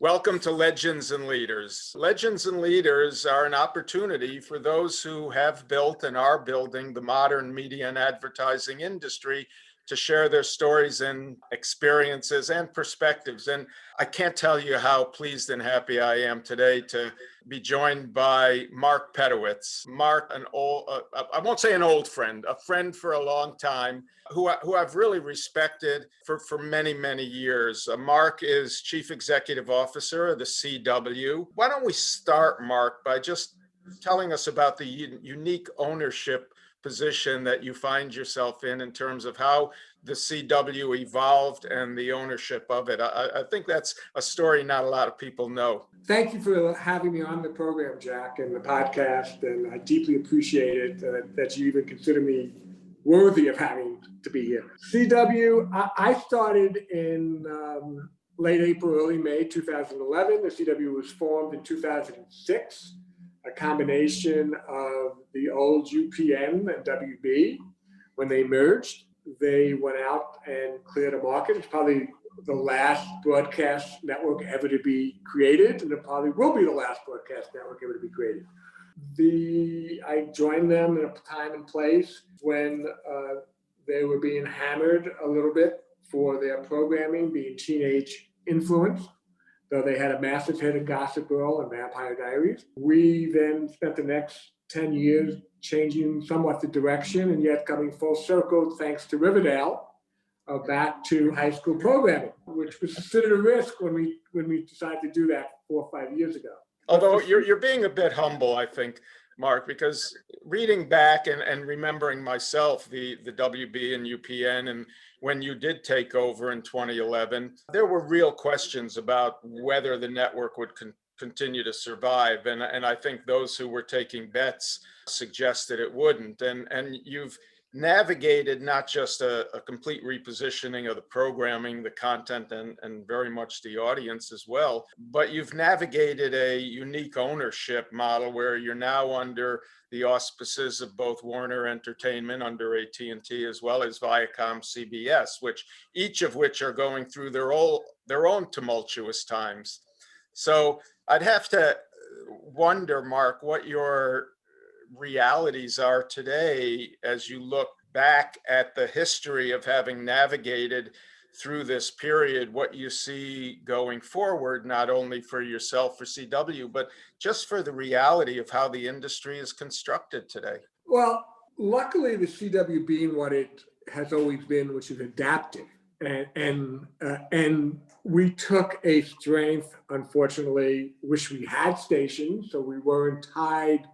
Welcome to Legends and Leaders. Legends and Leaders are an opportunity for those who have built and are building the modern media and advertising industry to share their stories and experiences and perspectives. And I can't tell you how pleased and happy I am today to be joined by Mark Pedowitz. Mark, I won't say an old friend, a friend for a long time, who I've really respected for many, many years. Mark is Chief Executive Officer of the CW. Why don't we start, Mark, by just telling us about the unique ownership position that you find yourself in terms of how the CW evolved and the ownership of it. I think that's a story not a lot of people know. Thank you for having me on the program, Jack, and the podcast, and I deeply appreciate it that you even consider me worthy of having to be here. CW, I started in late April, early May 2011. The CW was formed in 2006. A combination of the old UPN and WB. When they merged, they went out and cleared a market. It's probably the last broadcast network ever to be created, and it probably will be the last broadcast network ever to be created. I joined them in a time and place when they were being hammered a little bit for their programming being teenage influenced. Though they had a massive hit of Gossip Girl and Vampire Diaries. We then spent the next 10 years changing somewhat the direction and yet coming full circle, thanks to Riverdale, back to high school programming, which was considered a risk when we decided to do that 4 or 5 years ago. Although you're being a bit humble, I think, Mark, because reading back and remembering myself, the WB and UPN, and when you did take over in 2011, there were real questions about whether the network would continue to survive. And I think those who were taking bets suggested it wouldn't. And you've navigated not just a complete repositioning of the programming, the content, and very much the audience as well, but you've navigated a unique ownership model where you're now under the auspices of both Warner Entertainment under AT&T as well as ViacomCBS, each of which are going through their own tumultuous times. So I'd have to wonder, Mark, what your realities are today as you look back at the history of having navigated through this period, what you see going forward, not only for yourself, for CW, but just for the reality of how the industry is constructed today. Well, luckily the CW being what it has always been, which is adaptive. And we took a strength, unfortunately, wish we had stations, so we weren't tied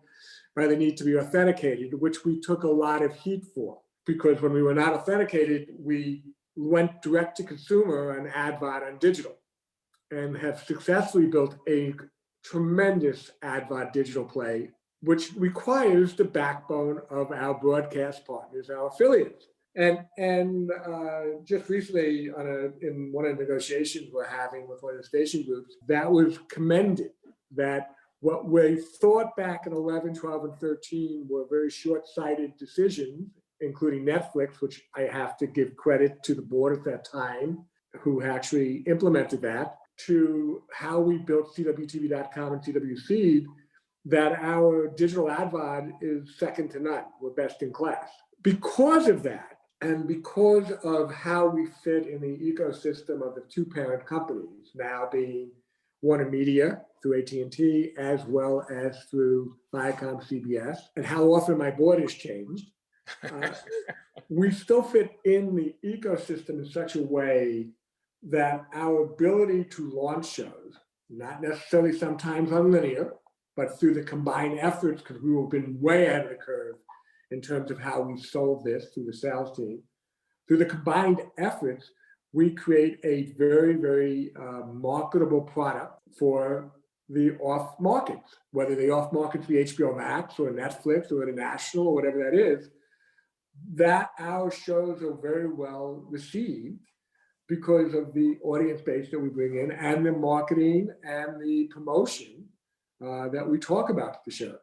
by the need to be authenticated, which we took a lot of heat for. Because when we were not authenticated, we went direct to consumer and AdVod on digital, and have successfully built a tremendous AdVod digital play, which requires the backbone of our broadcast partners, our affiliates. And just recently in one of the negotiations we're having with one of the station groups, that was commended, that what we thought back in 11, 12, and 13 were very short-sighted decisions, including Netflix, which I have to give credit to the board at that time, who actually implemented that, to how we built CWTV.com and CW Seed, that our digital AdVod is second to none. We're best in class. Because of that, and because of how we fit in the ecosystem of the two parent companies, now being WarnerMedia through AT&T, as well as through ViacomCBS, and how often my board has changed, we still fit in the ecosystem in such a way that our ability to launch shows, not necessarily sometimes on linear, but through the combined efforts, because we have been way ahead of the curve in terms of how we sold this through the sales team. Through the combined efforts, we create a very, very marketable product for the off markets, whether the off markets be HBO Max or Netflix or international or whatever that is, that our shows are very well received because of the audience base that we bring in and the marketing and the promotion that we talk about the shows.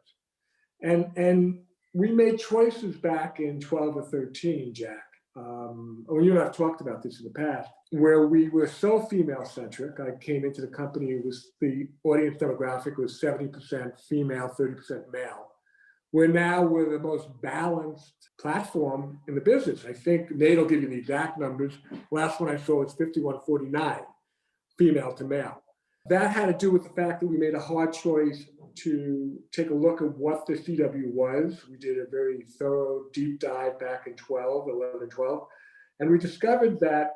And we made choices back in 12 or 13, Jack, you and I have talked about this in the past, where we were so female-centric. I came into the company, the audience demographic was 70% female, 30% male. We're the most balanced platform in the business. I think Nate will give you the exact numbers. Last one I saw was 51-49, female to male. That had to do with the fact that we made a hard choice to take a look at what the CW was. We did a very thorough deep dive back in 11, 12, and we discovered that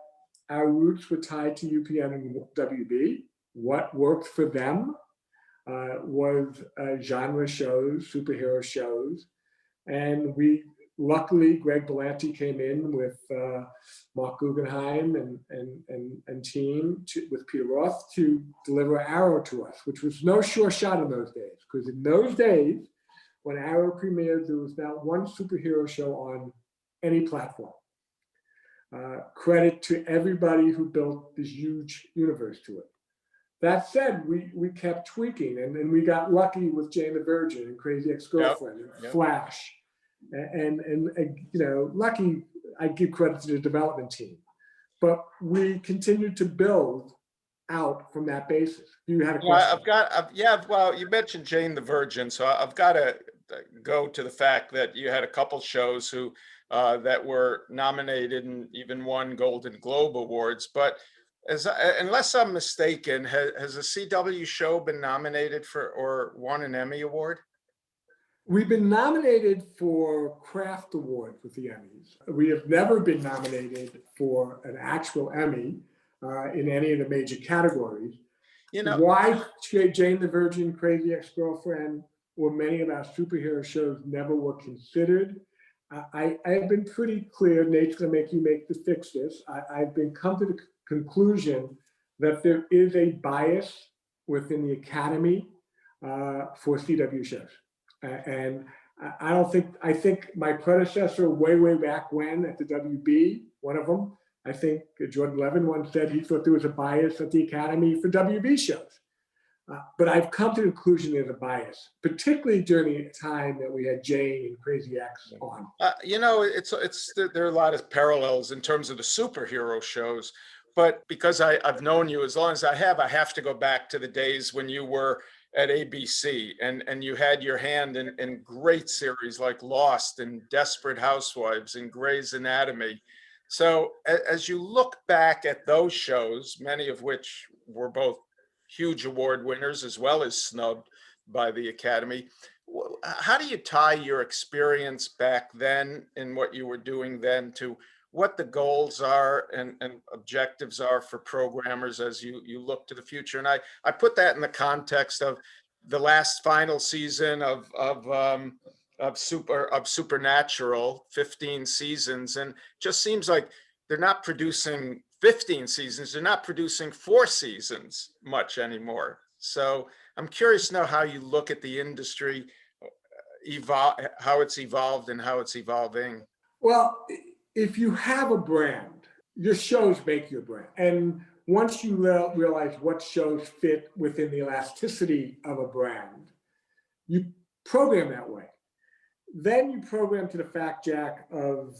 our roots were tied to UPN and WB. What worked for them was genre shows, superhero shows. And luckily, Greg Berlanti came in with Mark Guggenheim and team with Peter Roth to deliver Arrow to us, which was no sure shot in those days. Because in those days, when Arrow premiered, there was not one superhero show on any platform. Credit to everybody who built this huge universe to it. That said, we kept tweaking, and we got lucky with Jane the Virgin and Crazy Ex-Girlfriend and Flash, and lucky. I give credit to the development team, but we continued to build out from that basis. You had a question. Well, you mentioned Jane the Virgin, so I've got to go to the fact that you had a couple shows that were nominated and even won Golden Globe Awards, but unless I'm mistaken, has a CW show been nominated for or won an Emmy Award? We've been nominated for Craft Awards with the Emmys. We have never been nominated for an actual Emmy in any of the major categories. Why Jane the Virgin, Crazy Ex-Girlfriend, or many of our superhero shows never were considered? I have been pretty clear. Nate's going to make you fix this. I've been come to the conclusion that there is a bias within the Academy for CW shows. And I think my predecessor way back when at the WB, one of them, I think Jordan Levin once said he thought there was a bias at the Academy for WB shows. But I've come to the conclusion there's a bias, particularly during the time that we had Jane and Crazy X on. There are a lot of parallels in terms of the superhero shows. But because I've known you as long as I have to go back to the days when you were at ABC and you had your hand in great series like Lost and Desperate Housewives and Grey's Anatomy. So as you look back at those shows, many of which were both huge award winners as well as snubbed by the Academy, how do you tie your experience back then and what you were doing then to what the goals are and objectives are for programmers as you look to the future? And I put that in the context of the last final season of Supernatural, 15 seasons, and just seems like they're not producing 15 seasons, they're not producing 4 seasons much anymore. So I'm curious to know how you look at the industry, how it's evolved and how it's evolving. Well, if you have a brand, your shows make your brand. And once you realize what shows fit within the elasticity of a brand, you program that way. Then you program to the fact, Jack, of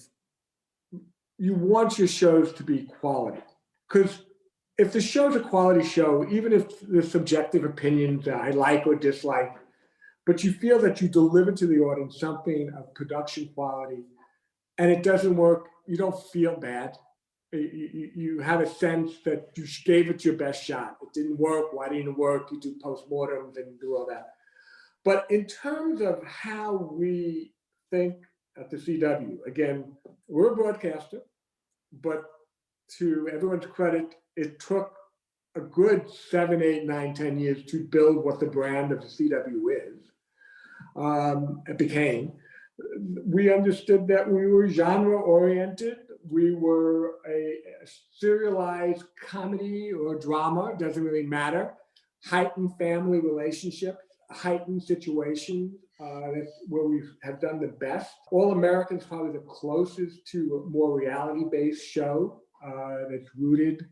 you want your shows to be quality. Because if the show's a quality show, even if the subjective opinions I like or dislike, but you feel that you deliver to the audience something of production quality, and it doesn't work, you don't feel bad. You have a sense that you gave it your best shot. It didn't work. Why didn't it work? You do postmortems and do all that. But in terms of how we think at the CW, again, we're a broadcaster, but to everyone's credit, it took a good 7, 8, 9, 10 years to build what the brand of the CW is. It became. We understood that we were genre-oriented. We were a serialized comedy or drama, doesn't really matter. Heightened family relationships, heightened situations. That's where we have done the best. All Americans probably the closest to a more reality-based show that's rooted,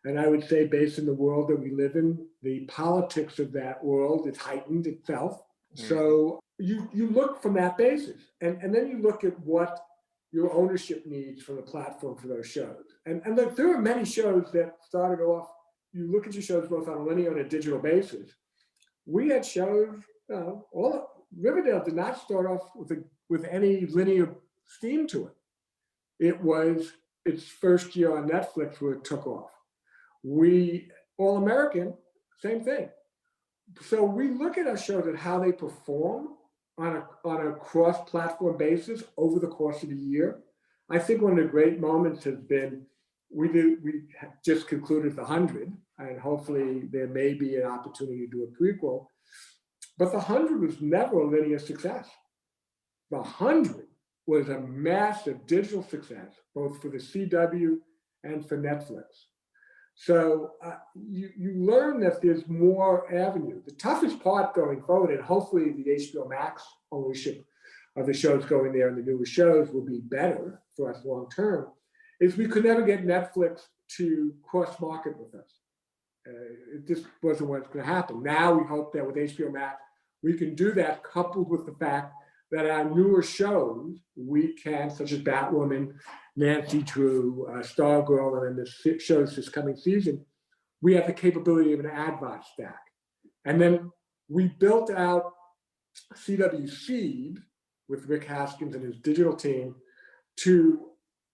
and I would say based in the world that we live in. The politics of that world is heightened itself. So you look from that basis, and then you look at what your ownership needs from the platform for those shows. And look, there are many shows that started off, you look at your shows both on a linear and a digital basis. We had shows, Riverdale did not start off with any linear steam to it. It was its first year on Netflix where it took off. All American, same thing. So we look at our shows and how they perform on a cross-platform basis over the course of the year. I think one of the great moments has been, we just concluded the 100, and hopefully there may be an opportunity to do a prequel. But the 100 was never a linear success. The 100 was a massive digital success, both for the CW and for Netflix. So you learn that there's more avenue. The toughest part going forward, and hopefully the HBO Max ownership of the shows going there and the newer shows will be better for us long term, is we could never get Netflix to cross-market with us. It just wasn't what's going to happen. Now we hope that with HBO Max, we can do that, coupled with the fact that our newer shows, we can, such as Batwoman, Nancy Drew, Stargirl, and then the shows this coming season, we have the capability of an ad bot stack. And then we built out CW Seed with Rick Haskins and his digital team to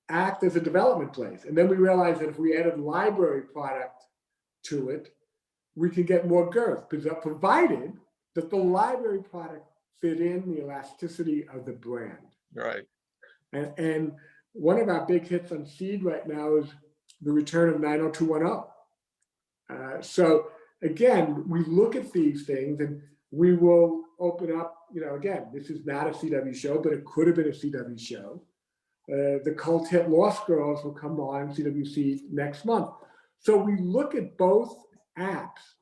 act as a development place. And then we realized that if we added library product to it, we could get more girth, provided that the library product fit in the elasticity of the brand. Right. And one of our big hits on Seed right now is the return of 90210. So again, we look at these things and we will open up, again, this is not a CW show, but it could have been a CW show. The cult hit Lost Girls will come on CWC next month. So we look at both apps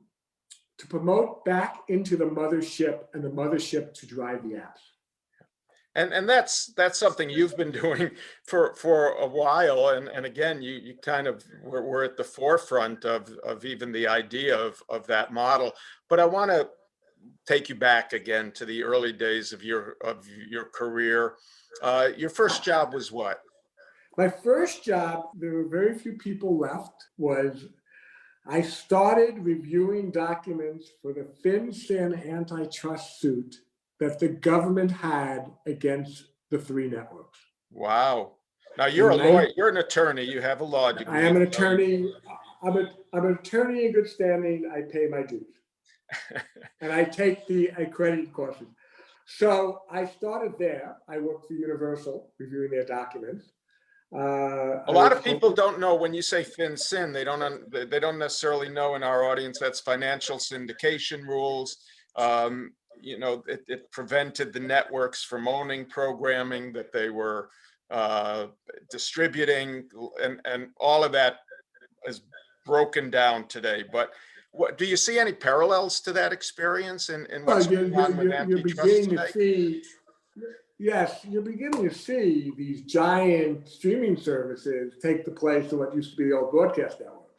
to promote back into the mothership and the mothership to drive the apps. And that's something you've been doing for a while. And again, you kind of were at the forefront of even the idea of that model. But I want to take you back again to the early days of your career. Your first job was what? My first job, there were very few people left, was I started reviewing documents for the FinCEN antitrust suit that the government had against the three networks. Wow. Now you're a lawyer, you're an attorney, you have a law degree. I am an attorney. I'm an attorney in good standing. I pay my dues. And I take the accredited courses. So I started there. I worked for Universal reviewing their documents. A lot of people don't know when you say FinCEN, they don't necessarily know in our audience that's financial syndication rules. It prevented the networks from owning programming that they were distributing, and all of that is broken down today. But do you see any parallels to that experience in what's going on with antitrust today? Yes, you're beginning to see these giant streaming services take the place of what used to be the old broadcast networks.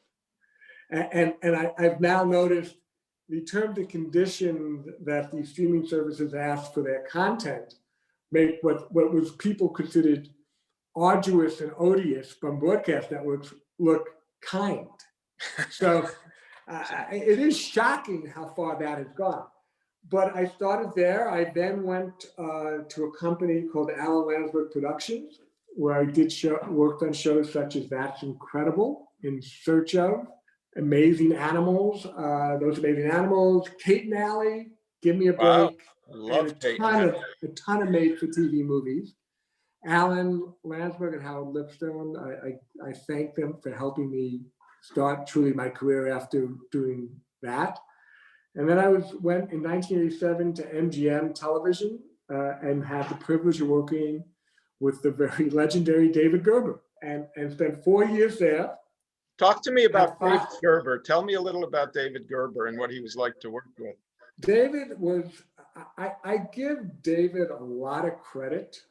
And I've now noticed the terms and conditions that these streaming services ask for their content make what was people considered arduous and odious from broadcast networks look kind. So it is shocking how far that has gone. But I started there. I then went to a company called Alan Landsberg Productions, where I worked on shows such as That's Incredible, In Search of, Amazing Animals, Those Amazing Animals, Kate and Allie, Give Me a Break, wow. Love Kate. A ton of made-for-TV movies. Alan Landsberg and Howard Lipstone, I thank them for helping me start truly my career after doing that. And then I went in 1987 to MGM Television and had the privilege of working with the very legendary David Gerber and spent 4 years there. Talk to me about David Gerber. Tell me a little about David Gerber and what he was like to work with. David was, I give David a lot of credit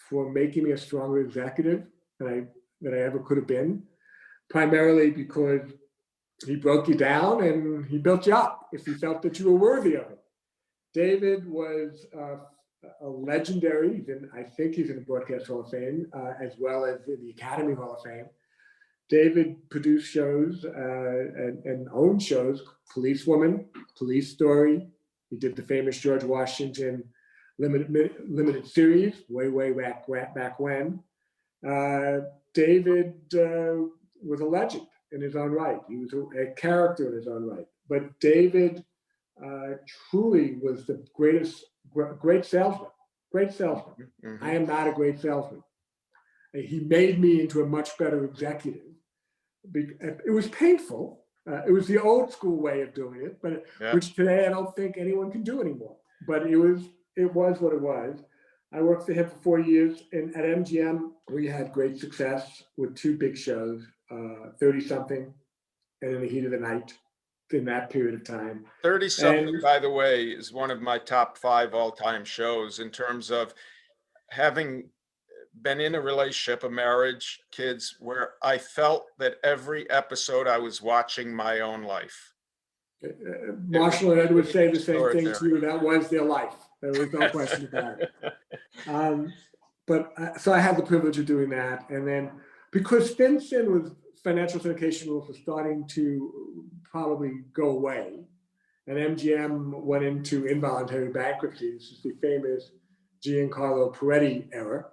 for making me a stronger executive than I ever could have been, primarily because he broke you down and he built you up if he felt that you were worthy of it. David was a legendary, I think he's in the Broadcast Hall of Fame, as well as in the Academy Hall of Fame. David produced shows and owned shows, Policewoman, Police Story. He did the famous George Washington limited series way back when. David was a legend in his own right. He was a character in his own right. But David truly was the great salesman. Mm-hmm. I am not a great salesman. He made me into a much better executive. It was painful. It was the old school way of doing it, but which today I don't think anyone can do anymore. But it was what it was. I worked for him for 4 years, and at MGM we had great success with 2 big shows, 30-something, and In the Heat of the Night. In that period of time, 30-something, by the way, is one of my top 5 all-time shows in terms of having been in a relationship, a marriage, kids, where I felt that every episode I was watching my own life. Marshall and Ed would say the same thing to you. That was their life. There was no question about it. So I had the privilege of doing that. And then because FinCEN was financial syndication rules were starting to probably go away, and MGM went into involuntary bankruptcy. This is the famous Giancarlo Peretti era,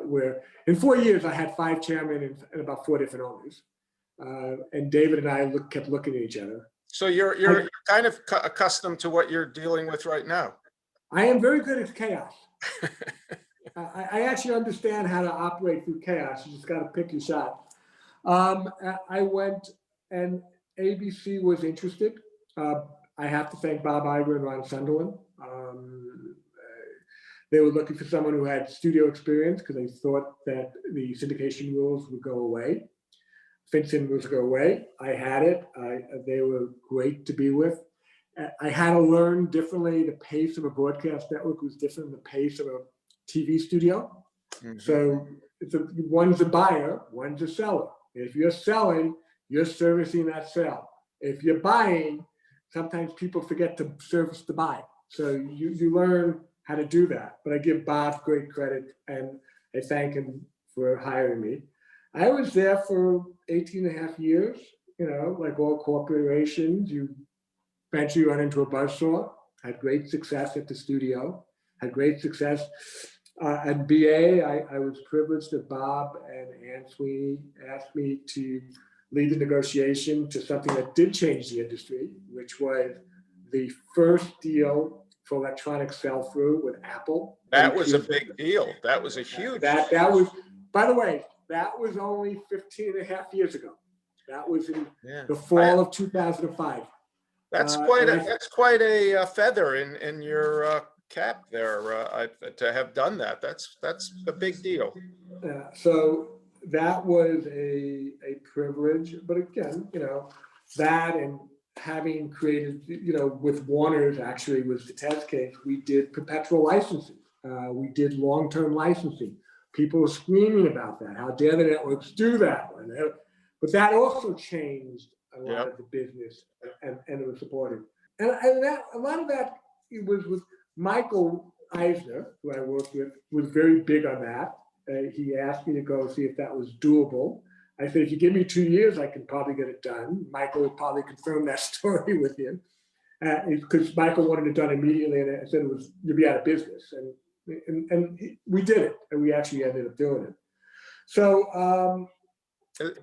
where in 4 years I had 5 chairmen and about 4 different owners. And David and I kept looking at each other. So you're kind of accustomed to what you're dealing with right now. I am very good at chaos. I actually understand how to operate through chaos. You just got to pick your shot. I went, and ABC was interested. I have to thank Bob Iger and Ron Sunderland. They were looking for someone who had studio experience because they thought that the syndication rules would go away. FinCEN rules would go away. I had it. They were great to be with. I had to learn differently. The pace of a broadcast network was different than the pace of a TV studio. Mm-hmm. So one's a buyer, one's a seller. If you're selling, you're servicing that sale. If you're buying, sometimes people forget to service the buy. So you learn how to do that. But I give Bob great credit, and I thank him for hiring me. I was there for 18 and a half years. You know, like all corporations, you eventually run into a buzzsaw. Had great success at the studio, had great success. At BA, I was privileged that Bob and Ann Sweeney asked me to lead the negotiation to something that did change the industry, which was the first deal for electronic sell-through with Apple. That was a big deal. That was a huge that was, by the way, that was only 15 and a half years ago. That was in the fall of 2005. That's quite a feather in your cap there, to have done that. That's a big deal. So that was a privilege, but again, you know, that and having created, you know, with Warner's actually was the test case. We did perpetual licensing. We did long-term licensing. People were screaming about that. How dare the networks do that? But that also changed a lot of the business, and it was supported. And that a lot of that it was with Michael Eisner, who I worked with, was very big on that. He asked me to go see if that was doable. I said, if you give me 2 years, I can probably get it done. Michael would probably confirm that story with him, because Michael wanted it done immediately, and I said you'll be out of business. And we did it, and we actually ended up doing it. So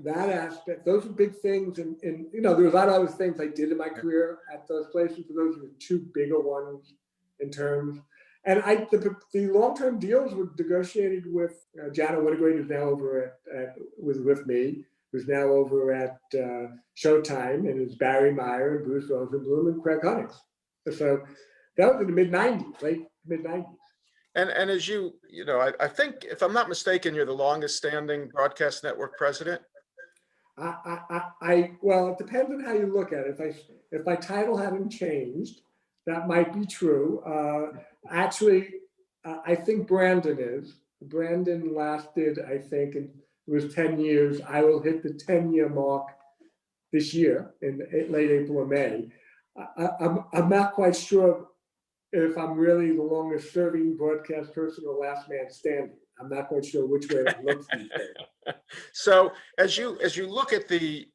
that aspect, those are big things, and you know, there was a lot of other things I did in my career at those places, but those were the 2 bigger ones in terms. And the long-term deals were negotiated with Jana Winograd, who's now over with me, who's now over at Showtime, and it's Barry Meyer and Bruce Rosenblum and Craig Hunnings. So that was in the mid-90s, late mid-90s. And as you know, I think, if I'm not mistaken, you're the longest standing broadcast network president. Well, it depends on how you look at it. If my title hadn't changed, that might be true. Actually, I think Brandon is. Brandon lasted, I think, it was 10 years. I will hit the 10-year mark this year in late April or May. I'm not quite sure if I'm really the longest serving broadcast person or last man standing. I'm not quite sure which way that looks these days. So as you look at the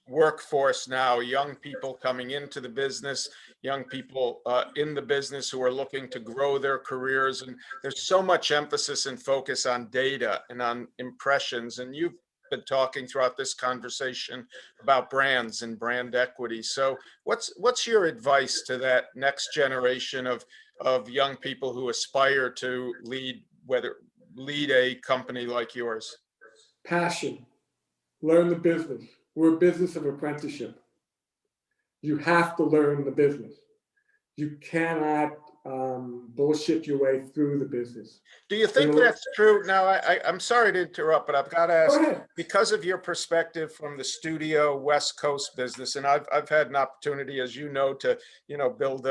workforce now, young people coming into the business, young people in the business who are looking to grow their careers, and there's so much emphasis and focus on data and on impressions. And you've been talking throughout this conversation about brands and brand equity. So what's your advice to that next generation of young people who aspire to lead a company like yours? Passion. Learn the business. We're a business of apprenticeship. You have to learn the business. You cannot bullshit your way through the business. Do you think that's true? Now, I'm sorry to interrupt, but I've got to ask, because of your perspective from the studio West Coast business, and I've had an opportunity, as you know, to build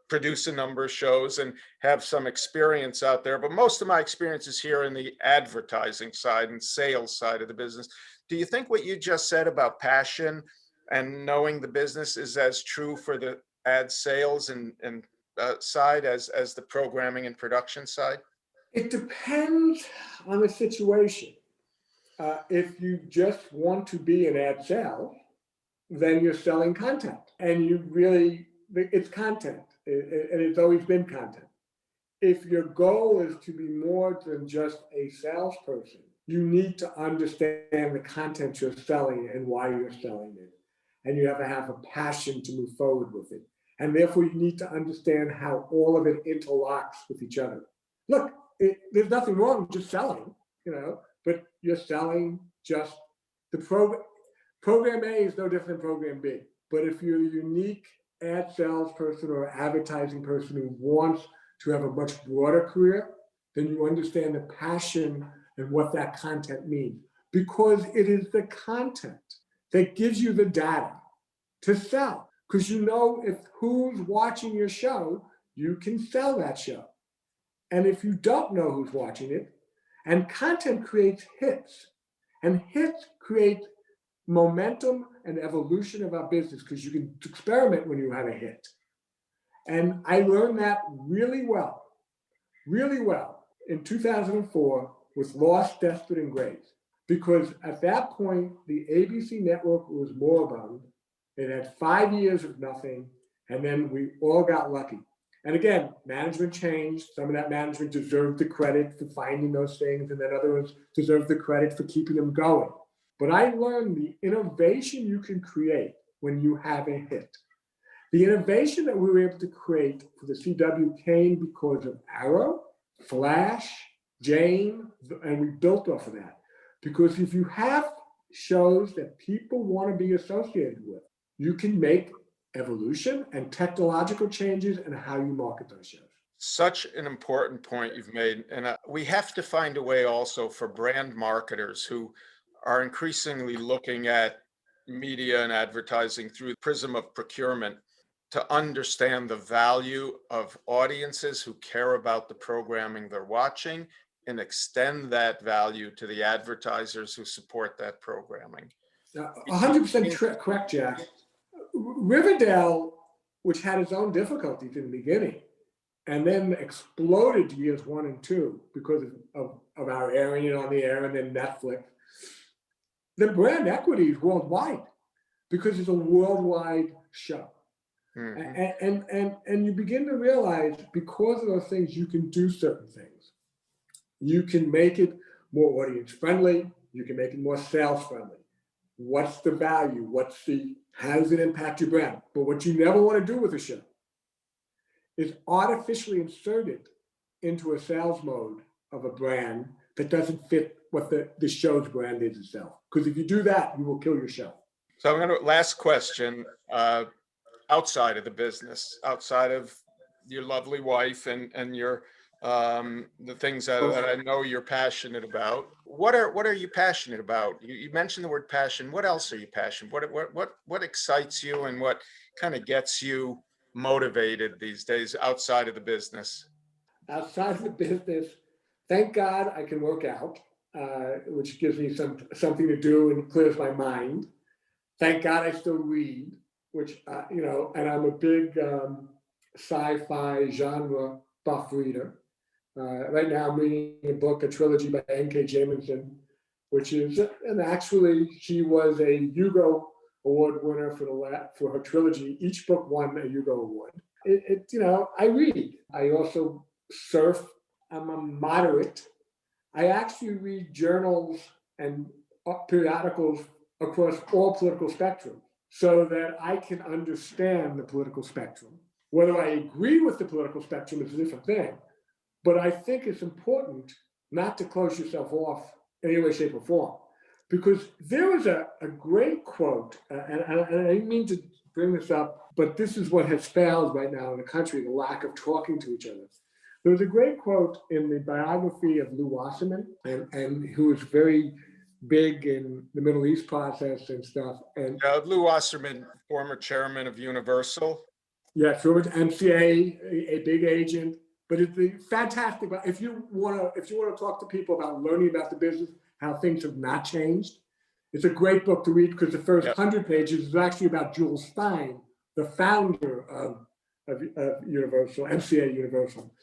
produce a number of shows and have some experience out there. But most of my experience is here in the advertising side and sales side of the business. Do you think what you just said about passion and knowing the business is as true for the ad sales and side as the programming and production side? It depends on the situation. If you just want to be an ad sale, then you're selling content, and it's content, and it's always been content. If your goal is to be more than just a salesperson, you need to understand the content you're selling and why you're selling it. And you have to have a passion to move forward with it. And therefore, you need to understand how all of it interlocks with each other. Look, there's nothing wrong with just selling, but you're selling just the program. Program A is no different than program B. But if you're a unique ad salesperson or advertising person who wants to have a much broader career, then you understand the passion and what that content means. Because it is the content that gives you the data to sell. Because if who's watching your show, you can sell that show. And if you don't know who's watching it, and content creates hits, and hits create momentum and evolution of our business, because you can experiment when you have a hit. And I learned that really well in 2004 with Lost, Desperate, and Grace. Because at that point, the ABC network was moribund. It had 5 years of nothing, and then we all got lucky. And again, management changed. Some of that management deserved the credit for finding those things, and then others deserved the credit for keeping them going. But I learned the innovation you can create when you have a hit. The innovation that we were able to create for the CW came because of Arrow, Flash, Jane, and we built off of that. Because if you have shows that people want to be associated with, you can make evolution and technological changes in how you market those shows. Such an important point you've made. And we have to find a way also for brand marketers who are increasingly looking at media and advertising through the prism of procurement to understand the value of audiences who care about the programming they're watching and extend that value to the advertisers who support that programming. 100% correct, Jack. Riverdale, which had its own difficulties in the beginning, and then exploded years 1 and 2 because of our airing it on the air, and then Netflix. The brand equity is worldwide because it's a worldwide show. Mm-hmm. And you begin to realize because of those things, you can do certain things. You can make it more audience friendly. You can make it more sales friendly. What's the value? How does it impact your brand? But what you never want to do with a show is artificially insert it into a sales mode of a brand that doesn't fit what the show's brand is itself. Because if you do that, you will kill your show. So last question, outside of the business, outside of your lovely wife and your the things that I know you're passionate about. What are you passionate about? You mentioned the word passion. What else are you passionate? What excites you and what kind of gets you motivated these days outside of the business? Outside of the business, thank God I can work out, which gives me something to do and clears my mind. Thank God I still read, which and I'm a big sci-fi genre buff reader. Right now I'm reading a book, a trilogy by N.K. Jemisin, which is, and actually she was a Hugo Award winner for her trilogy. Each book won a Hugo Award. I read. I also surf. I'm a moderate. I actually read journals and periodicals across all political spectrum so that I can understand the political spectrum. Whether I agree with the political spectrum is a different thing, but I think it's important not to close yourself off in any way, shape, or form. Because there was a great quote, and I didn't mean to bring this up, but this is what has failed right now in the country, the lack of talking to each other. There was a great quote in the biography of Lew Wasserman, and who was very big in the Middle East process and stuff. And Lew Wasserman, former chairman of Universal. yeah, so it's MCA, a big agent, but it's fantastic. If you want to talk to people about learning about the business, how things have not changed, it's a great book to read because the first 100 pages is actually about Jules Stein, the founder of Universal, MCA Universal.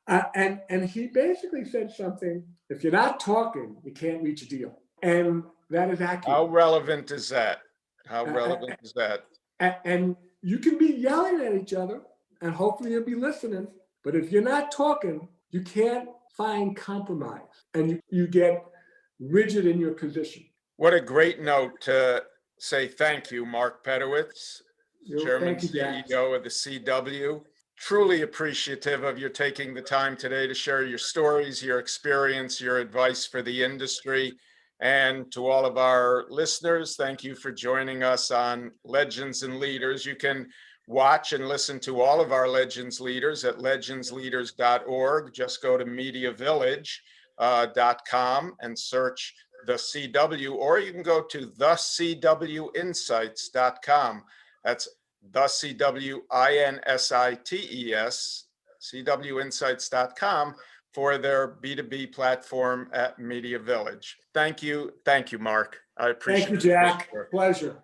And he basically said something: if you're not talking, you can't reach a deal. And that is accurate. How relevant is that? How relevant is that? And you can be yelling at each other, and hopefully you'll be listening. But if you're not talking, you can't find compromise, and you get rigid in your position. What a great note to say thank you, Mark Pedowitz, Chairman Thank you, CEO of the CW. Truly appreciative of your taking the time today to share your stories, your experience, your advice for the industry. And to all of our listeners, thank you for joining us on Legends and Leaders. You can watch and listen to all of our Legends Leaders at legendsleaders.org. Just go to mediavillage.com and search the CW, or you can go to thecwinsights.com. That's the CWINSITES, CWinsights.com, for their B2B platform at Media Village. Thank you, Mark. I appreciate it. Thank you, Jack. Pleasure.